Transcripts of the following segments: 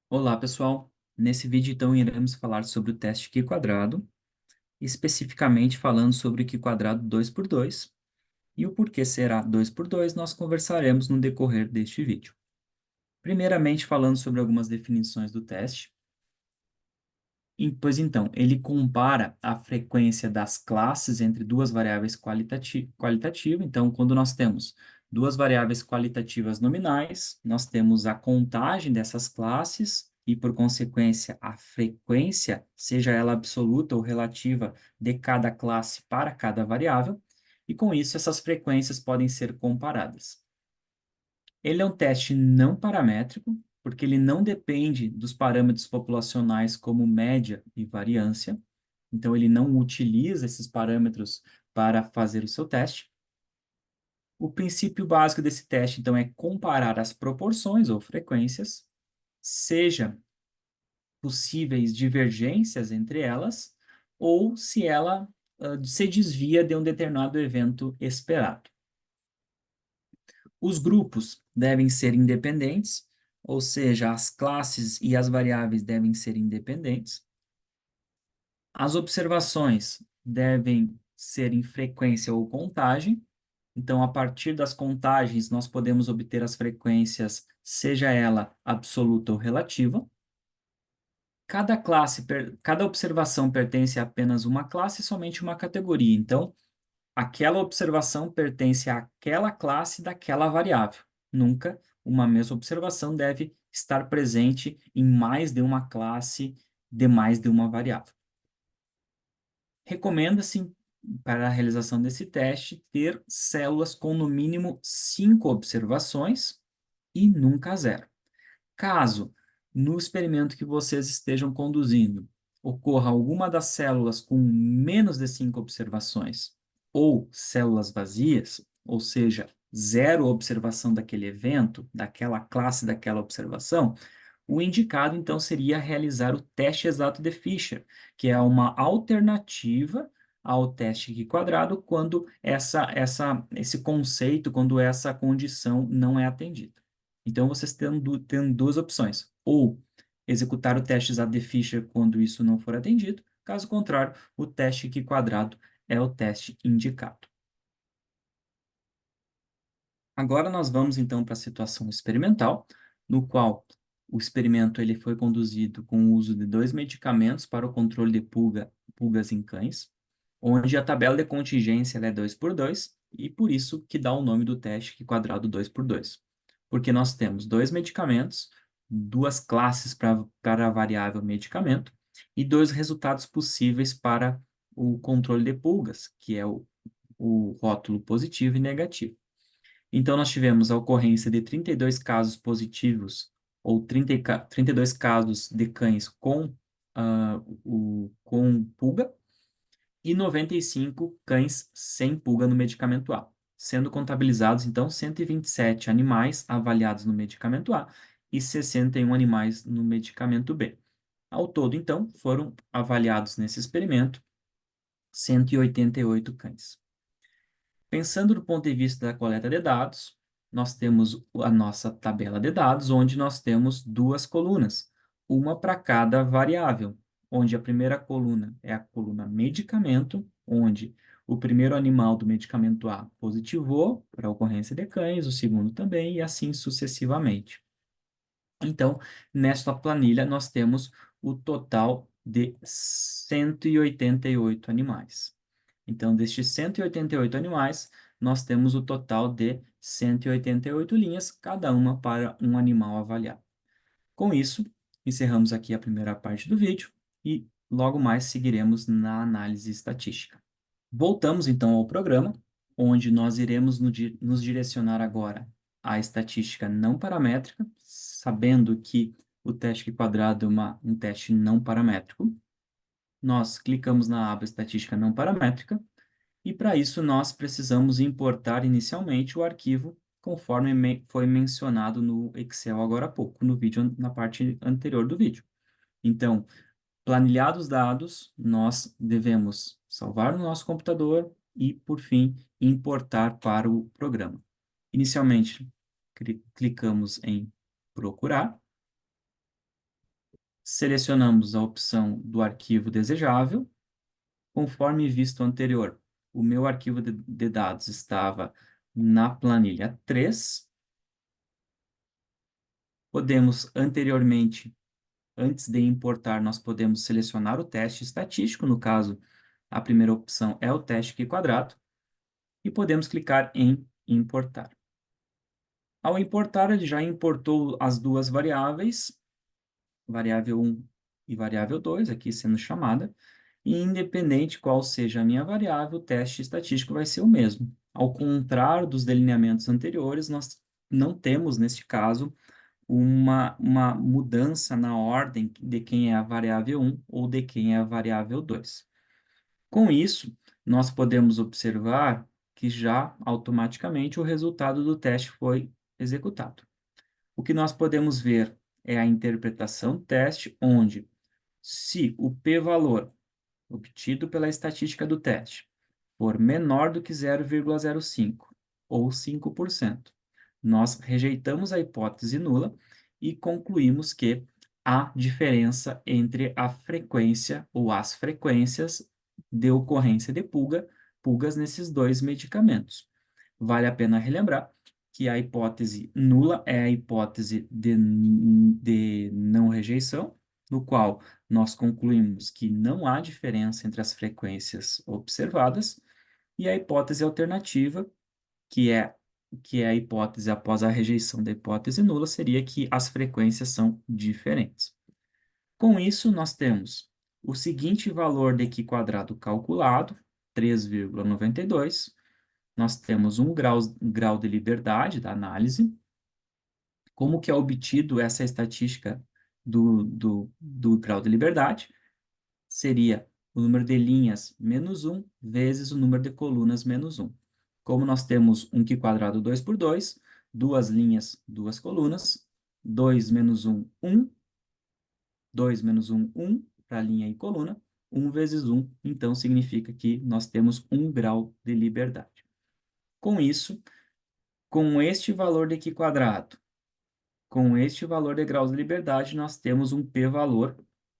Olá, pessoal. Nesse vídeo, então, iremos falar sobre o teste Q quadrado, especificamente falando sobre o Q quadrado 2 por 2 e o porquê será 2 por 2 nós conversaremos no decorrer deste vídeo. Primeiramente, falando sobre algumas definições do teste. Pois então, ele compara a frequência das classes entre duas variáveis qualitativas. Então, quando nós temos duas variáveis qualitativas nominais, nós temos a contagem dessas classes e, por consequência, a frequência, seja ela absoluta ou relativa, de cada classe para cada variável. E com isso, essas frequências podem ser comparadas. Ele é um teste não paramétrico, porque ele não depende dos parâmetros populacionais como média e variância. Então, ele não utiliza esses parâmetros para fazer o seu teste. O princípio básico desse teste, então, é comparar as proporções ou frequências, seja possíveis divergências entre elas, ou se ela se desvia de um determinado evento esperado. Os grupos devem ser independentes, ou seja, as classes e as variáveis devem ser independentes. As observações devem ser em frequência ou contagem. Então, a partir das contagens, nós podemos obter as frequências, seja ela absoluta ou relativa. Cada observação pertence a apenas uma classe e somente uma categoria. Então, aquela observação pertence àquela classe daquela variável. Nunca uma mesma observação deve estar presente em mais de uma classe de mais de uma variável. Recomenda-se, para a realização desse teste, ter células com no mínimo 5 observações e nunca zero. Caso, no experimento que vocês estejam conduzindo, ocorra alguma das células com menos de 5 observações ou células vazias, ou seja, zero observação daquele evento, daquela classe, daquela observação, o indicado, então, seria realizar o teste exato de Fisher, que é uma alternativa ao teste Q quadrado quando esse conceito, quando essa condição não é atendida. Então, vocês têm duas opções. Ou executar o teste exato de Fisher quando isso não for atendido. Caso contrário, o teste Q quadrado é o teste indicado. Agora nós vamos então para a situação experimental, no qual o experimento ele foi conduzido com o uso de dois medicamentos para o controle de pulgas em cães, onde a tabela de contingência ela é 2 por 2 e por isso que dá o nome do teste que quadrado 2 por 2. Porque nós temos dois medicamentos, duas classes para a variável medicamento e dois resultados possíveis para o controle de pulgas, que é o rótulo positivo e negativo. Então, nós tivemos a ocorrência de 32 casos positivos, ou 32 casos de cães com pulga, e 95 cães sem pulga no medicamento A, sendo contabilizados, então, 127 animais avaliados no medicamento A e 61 animais no medicamento B. Ao todo, então, foram avaliados nesse experimento 188 cães. Pensando do ponto de vista da coleta de dados, nós temos a nossa tabela de dados, onde nós temos duas colunas, uma para cada variável, onde a primeira coluna é a coluna medicamento, onde o primeiro animal do medicamento A positivou para a ocorrência de cães, o segundo também, e assim sucessivamente. Então, nesta planilha, nós temos o total de 188 animais. Então, destes 188 animais, nós temos o total de 188 linhas, cada uma para um animal avaliado. Com isso, encerramos aqui a primeira parte do vídeo e logo mais seguiremos na análise estatística. Voltamos então ao programa, onde nós iremos nos direcionar agora à estatística não paramétrica, sabendo que o teste quadrado é um teste não paramétrico. Nós clicamos na aba estatística não paramétrica e para isso nós precisamos importar inicialmente o arquivo conforme foi mencionado no Excel agora há pouco, no vídeo, na parte anterior do vídeo. Então, planilhados os dados, nós devemos salvar no nosso computador e, por fim, importar para o programa. Inicialmente, clicamos em procurar Selecionamos a opção do arquivo desejável. Conforme visto anterior, o meu arquivo de dados estava na planilha 3. Podemos, anteriormente, antes de importar, nós podemos selecionar o teste estatístico. No caso, a primeira opção é o teste Q quadrado. E podemos clicar em importar. Ao importar, ele já importou as duas variáveis, variável 1 e variável 2, aqui sendo chamada, e independente qual seja a minha variável, o teste estatístico vai ser o mesmo. Ao contrário dos delineamentos anteriores, nós não temos, neste caso, uma mudança na ordem de quem é a variável 1 ou de quem é a variável 2. Com isso, nós podemos observar que já automaticamente o resultado do teste foi executado. O que nós podemos ver é a interpretação do teste, onde, se o p-valor obtido pela estatística do teste for menor do que 0,05 ou 5%, nós rejeitamos a hipótese nula e concluímos que há diferença entre a frequência ou as frequências de ocorrência de pulgas nesses dois medicamentos. Vale a pena relembrar que a hipótese nula é a hipótese de não rejeição, no qual nós concluímos que não há diferença entre as frequências observadas, e a hipótese alternativa, que é, que é a hipótese após a rejeição da hipótese nula, seria que as frequências são diferentes. Com isso, nós temos o seguinte valor de Q quadrado calculado, 3,92. Nós temos um grau de liberdade da análise. Como que é obtido essa estatística do grau de liberdade? Seria o número de linhas menos 1 vezes o número de colunas menos 1. Como nós temos um Q quadrado 2 por 2, duas linhas, duas colunas, 2 menos 1, 1, 2 menos 1, 1 para linha e coluna, 1 vezes 1, então significa que nós temos 1 grau de liberdade. Com isso, com este valor de Q quadrado, com este valor de graus de liberdade, nós temos um p-valor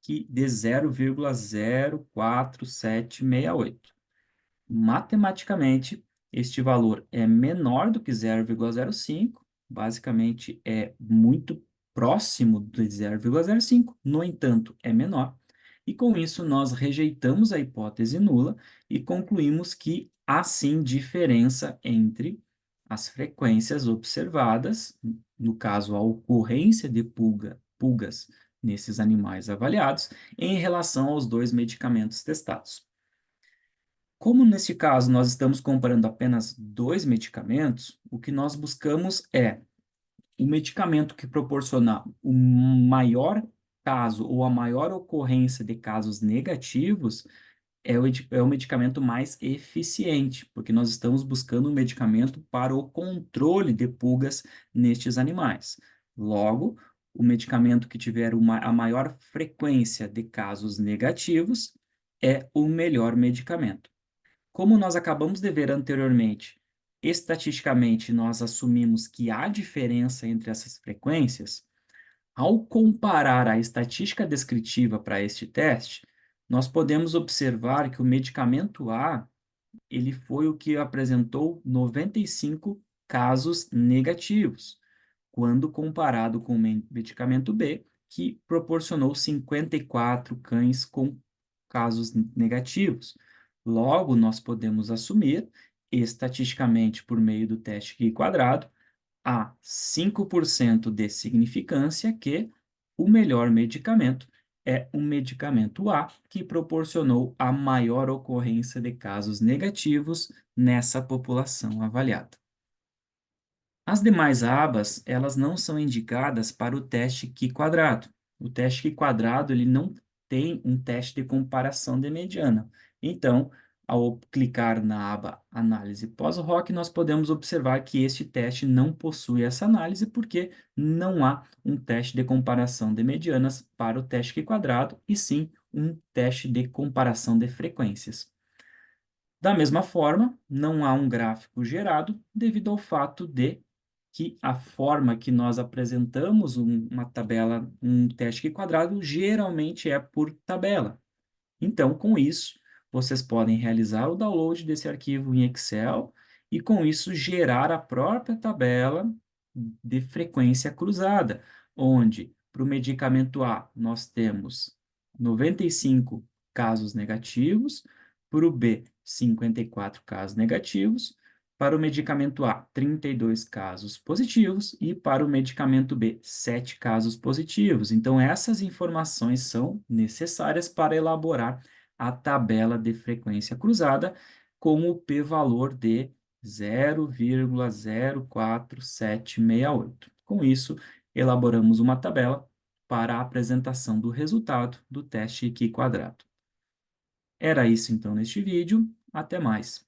de 0,04768. Matematicamente, este valor é menor do que 0,05, basicamente é muito próximo de 0,05, no entanto, é menor. E com isso, nós rejeitamos a hipótese nula e concluímos que há sim diferença entre as frequências observadas, no caso, a ocorrência de pulgas nesses animais avaliados, em relação aos dois medicamentos testados. Como nesse caso nós estamos comparando apenas dois medicamentos, o que nós buscamos é o medicamento que proporcionar o maior caso ou a maior ocorrência de casos negativos é o medicamento mais eficiente, porque nós estamos buscando um medicamento para o controle de pulgas nestes animais. Logo, o medicamento que tiver a maior frequência de casos negativos é o melhor medicamento. Como nós acabamos de ver anteriormente, estatisticamente nós assumimos que há diferença entre essas frequências. Ao comparar a estatística descritiva para este teste, nós podemos observar que o medicamento A, ele foi o que apresentou 95 casos negativos, quando comparado com o medicamento B, que proporcionou 54 cães com casos negativos. Logo, nós podemos assumir, estatisticamente por meio do teste Q quadrado, há 5% de significância que o melhor medicamento é o medicamento A, que proporcionou a maior ocorrência de casos negativos nessa população avaliada. As demais abas, elas não são indicadas para o teste Q quadrado. O teste Q quadrado, ele não tem um teste de comparação de mediana. Então, ao clicar na aba Análise pós-hoc, nós podemos observar que este teste não possui essa análise porque não há um teste de comparação de medianas para o teste Q quadrado, e sim um teste de comparação de frequências. Da mesma forma, não há um gráfico gerado devido ao fato de que a forma que nós apresentamos uma tabela, um teste Q quadrado, geralmente é por tabela. Então, com isso, vocês podem realizar o download desse arquivo em Excel e, com isso, gerar a própria tabela de frequência cruzada, onde, para o medicamento A, nós temos 95 casos negativos, para o B, 54 casos negativos, para o medicamento A, 32 casos positivos e para o medicamento B, 7 casos positivos. Então, essas informações são necessárias para elaborar a tabela de frequência cruzada com o p-valor de 0,04768. Com isso, elaboramos uma tabela para a apresentação do resultado do teste Q quadrado. Era isso então neste vídeo. Até mais.